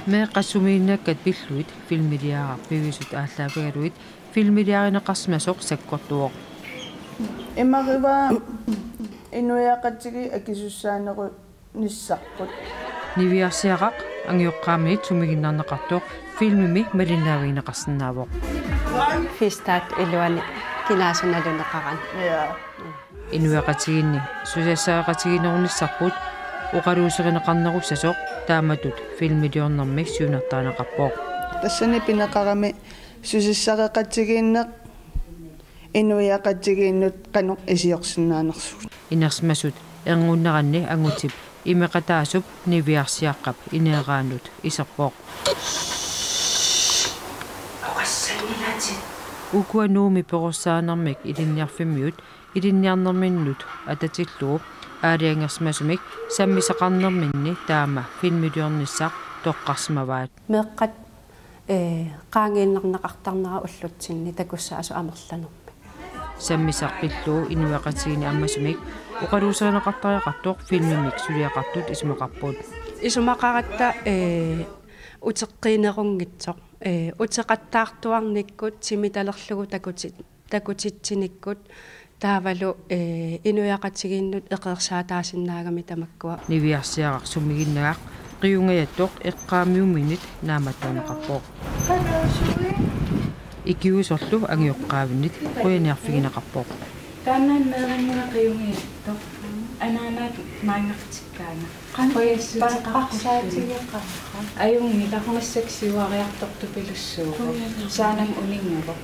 Meeqqassumiinnaakkat pilluit filmiliaarpivisut ааллаапагалуит filmiliarinеқарсимасоқ саккортуоқ имарива инуяақатиги акисуссаанеру ниссарпут нивиарсиақақ ангиоққааминит сумигиннарнеқартуоқ филмими малинаавинеқарсинаавоқ фистаат илуани кинаасуналунеқаран инуяқатигинни сусассаақатигинерунissarput оқалуусеринеқарнеруссасоқ тааматут филмилиорнэрмик сиунертаанеқарпоқ тассани пинеқарами сусиссареқатигииннеқ инуяақатигииннут каноқ исиорсинаанерсуг инерсмасут эрнгуннеранни ангутип имеқатаасуп нивиарсиаққап инеераанут исерпоқ укуанууми перорсаанермик илинниарфиммиут илинниарнерминнут ататиллуу аалиангерсмасумик саммисақарнерминни таама филмилиорниссақ тоққарсимаваат меэққат qaangiinnerneqartarnera ullutsinni takussaasu amerlanurmi саммисаққиллуу инуақатигини аммасумик оқалуусеринеқартариақартоқ филмимик сулиақартут исмақарпут исумақаратта утеққинерунгитсоқ утеқаттаартуарниккут симиталерлугу такутитсиниккут таавалу инуяқатигииннут эқерсаатаасиннаагами тамаккуа нивиарсиақар сумигиннагаақ qiungajattoq eqqaamiuminit naamattaanaqarpoq ikiusorlu angioqqaavinnit quyaниarfigineqarpoq тааннаан меэраннера qiungajattoq анаанаат маангартиккаана qanqarssaatigeqqarqa аюнги лахунгассаксиуариарторту пилуссууго саанам унингavo